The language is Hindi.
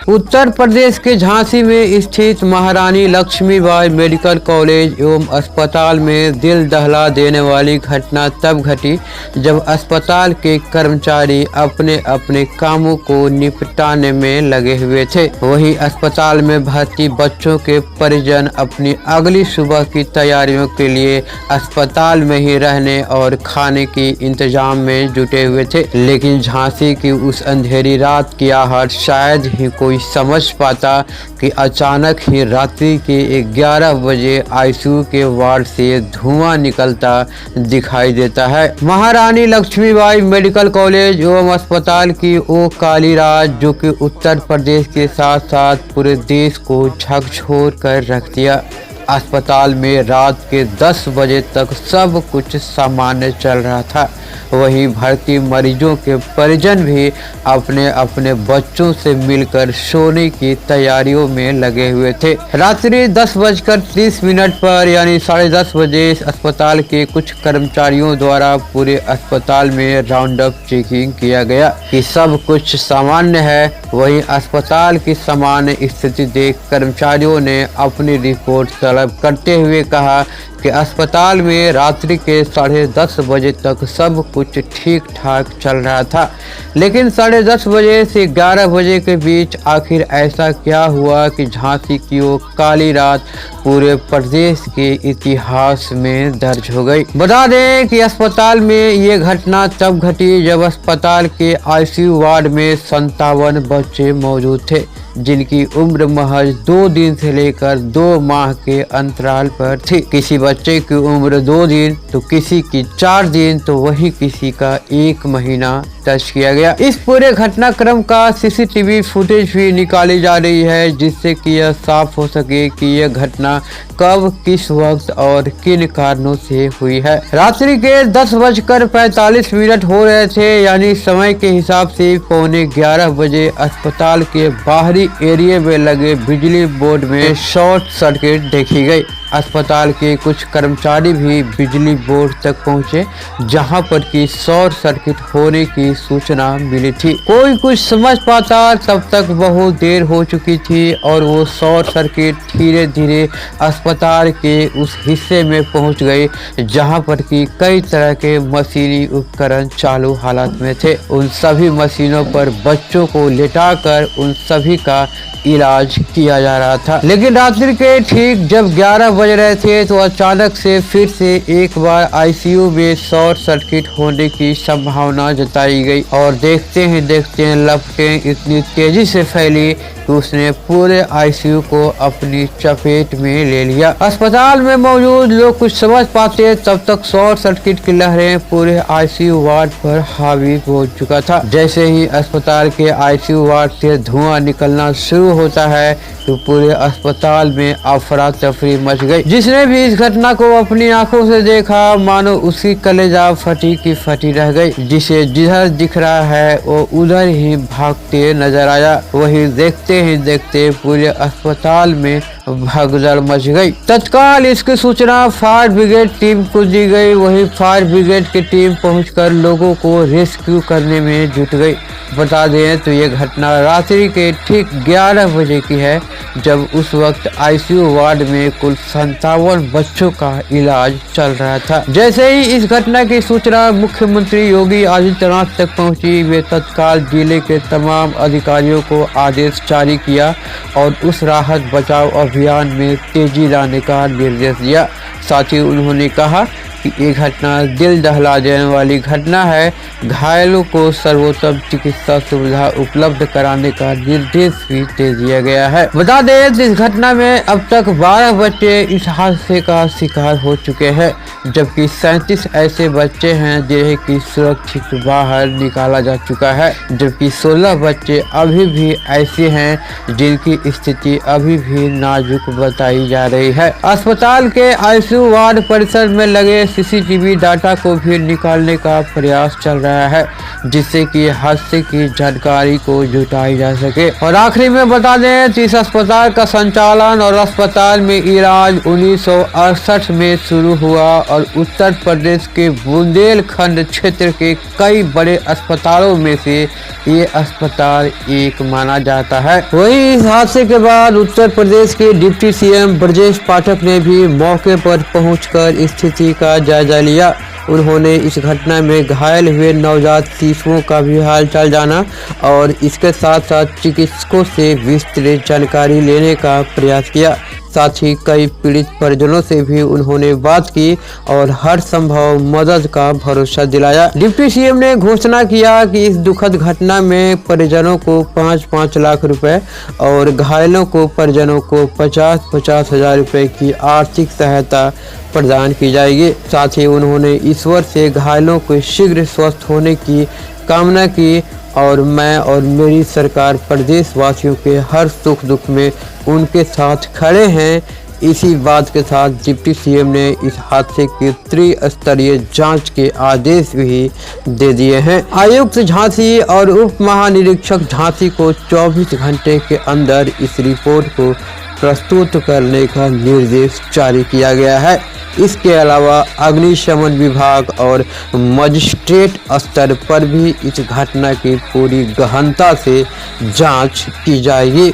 उत्तर प्रदेश के झांसी में स्थित महारानी लक्ष्मीबाई मेडिकल कॉलेज एवं अस्पताल में दिल दहला देने वाली घटना तब घटी जब अस्पताल के कर्मचारी अपने अपने कामों को निपटाने में लगे हुए थे। वहीं अस्पताल में भर्ती बच्चों के परिजन अपनी अगली सुबह की तैयारियों के लिए अस्पताल में ही रहने और खाने की इंतजाम में जुटे हुए थे। लेकिन झांसी की उस अंधेरी रात की आहट शायद ही कोई समझ पाता कि अचानक ही रात्रि के 11 बजे आईसीयू के वार्ड से धुआं निकलता दिखाई देता है। महारानी लक्ष्मीबाई मेडिकल कॉलेज एवं अस्पताल की वो काली रात जो कि उत्तर प्रदेश के साथ साथ पूरे देश को झकझोर कर रख दिया। अस्पताल में रात के 10 बजे तक सब कुछ सामान्य चल रहा था। वहीं भर्ती मरीजों के परिजन भी अपने अपने बच्चों से मिलकर सोने की तैयारियों में लगे हुए थे। रात्रि 10:30 पर यानी 10:30 बजे अस्पताल के कुछ कर्मचारियों द्वारा पूरे अस्पताल में राउंड अप चेकिंग किया गया कि सब कुछ सामान्य है। वहीं अस्पताल की सामान्य स्थिति देख कर्मचारियों ने अपनी रिपोर्ट तलब करते हुए कहा कि अस्पताल में रात्रि के 10:30 बजे तक सब कुछ ठीक ठाक चल रहा था। लेकिन 10:30 बजे से 11 बजे के बीच आखिर ऐसा क्या हुआ कि झांसी की वो काली रात पूरे प्रदेश के इतिहास में दर्ज हो गई। बता दें कि अस्पताल में ये घटना तब घटी जब अस्पताल के आईसीयू वार्ड में 57 बच्चे मौजूद थे जिनकी उम्र महज 2 दिन से लेकर 2 माह के अंतराल पर थी। किसी बच्चे की उम्र 2 दिन तो किसी की 4 दिन तो वहीं किसी का 1 महीना दर्ज किया गया। इस पूरे घटनाक्रम का सीसीटीवी फुटेज भी निकाली जा रही है जिससे कि यह साफ हो सके कि यह घटना कब किस वक्त और किन कारणों से हुई है। रात्रि के 10:45 हो रहे थे यानी समय के हिसाब से 11:15 बजे अस्पताल के बाहरी एरिया में लगे बिजली बोर्ड में शॉर्ट सर्किट देखी गई। अस्पताल के कुछ कर्मचारी भी बिजली बोर्ड तक पहुंचे जहां पर कि शॉर्ट सर्किट होने की सूचना मिली थी। कोई कुछ समझ पाता तब तक बहुत देर हो चुकी थी और वो शॉर्ट सर्किट धीरे धीरे अस्पताल के उस हिस्से में पहुंच गए जहां पर कि कई तरह के मशीनी उपकरण चालू हालत में थे। उन सभी मशीनों पर बच्चों को लेटाकर उन सभी का इलाज किया जा रहा था। लेकिन रात्रि के ठीक जब 11 बज रहे थे तो अचानक से फिर से एक बार आईसीयू में शॉर्ट सर्किट होने की संभावना जताई गई और देखते हैं लपटें इतनी तेजी से फैली कि उसने पूरे आईसीयू को अपनी चपेट में ले लिया। अस्पताल में मौजूद लोग कुछ समझ पाते तब तक शॉर्ट सर्किट की लहरें पूरे आईसीयू वार्ड पर हावी हो चुका था। जैसे ही अस्पताल के आईसीयू वार्ड से धुआं निकलना शुरू होता है तो पूरे अस्पताल में अफरा तफरी मच गई। जिसने भी इस घटना को अपनी आंखों से देखा मानो उसकी कलेजा फटी की फटी रह गई। जिसे जिधर दिख रहा है वो उधर ही भागते नजर आया। वही देखते ही देखते पूरे अस्पताल में भगदड़ मच गई। तत्काल इसकी सूचना फायर ब्रिगेड टीम को दी गई। वही फायर ब्रिगेड की टीम पहुंचकर लोगों को रेस्क्यू करने में जुट गई। बता दें तो ये घटना रात्रि के ठीक 11 बजे की है जब उस वक्त आईसीयू वार्ड में कुल 57 बच्चों का इलाज चल रहा था। जैसे ही इस घटना की सूचना मुख्यमंत्री योगी आदित्यनाथ तक पहुंची वे तत्काल जिले के तमाम अधिकारियों को आदेश जारी किया और उस राहत बचाव अभियान में तेजी लाने का निर्देश दिया। साथ ही उन्होंने कहा कि ये घटना दिल दहला देने वाली घटना है। घायलों को सर्वोत्तम चिकित्सा सुविधा उपलब्ध कराने का निर्देश भी दे दिया गया है। बता दें इस घटना में अब तक 12 बच्चे इस हादसे का शिकार हो चुके हैं जबकि 37 ऐसे बच्चे हैं जिन्हें की सुरक्षित बाहर निकाला जा चुका है जबकि 16 बच्चे अभी भी ऐसे हैं जिनकी स्थिति अभी भी नाजुक बताई जा रही है। अस्पताल के आईसीयू वार्ड परिसर में लगे सीसीटीवी डाटा को भी निकालने का प्रयास चल रहा है, जिससे कि हादसे की जानकारी को जुटाई जा सके। और आखिरी में बता दें कि इस अस्पताल का संचालन और अस्पताल में इलाज 1968 में शुरू हुआ और उत्तर प्रदेश के बुंदेलखंड क्षेत्र के कई बड़े अस्पतालों में से ये अस्पताल एक माना जाता है। वहीं इस हादसे के बाद उत्तर प्रदेश के डिप्टी सीएम ब्रजेश पाठक ने भी मौके पर पहुंचकर स्थिति का जायजा लिया। उन्होंने इस घटना में घायल हुए नवजात शिशुओं का भी हालचाल जाना और इसके साथ साथ चिकित्सकों से विस्तृत जानकारी लेने का प्रयास किया। साथ ही कई पीड़ित परिजनों से भी उन्होंने बात की और हर संभव मदद का भरोसा दिलाया। डिप्टी सीएम ने घोषणा किया कि इस दुखद घटना में परिजनों को 5-5 लाख रुपए और घायलों को परिजनों को 50-50 हजार रुपए की आर्थिक सहायता प्रदान की जाएगी। साथ ही उन्होंने ईश्वर से घायलों को शीघ्र स्वस्थ होने की कामना की और मैं और मेरी सरकार प्रदेशवासियों के हर सुख दुख में उनके साथ खड़े हैं। इसी बात के साथ डिप्टी सीएम ने इस हादसे की त्रिस्तरीय जांच के आदेश भी दे दिए हैं। आयुक्त झांसी और उप महानिरीक्षक झांसी को 24 घंटे के अंदर इस रिपोर्ट को प्रस्तुत करने का निर्देश जारी किया गया है। इसके अलावा अग्निशमन विभाग और मजिस्ट्रेट स्तर पर भी इस घटना की पूरी गहनता से जांच की जाएगी।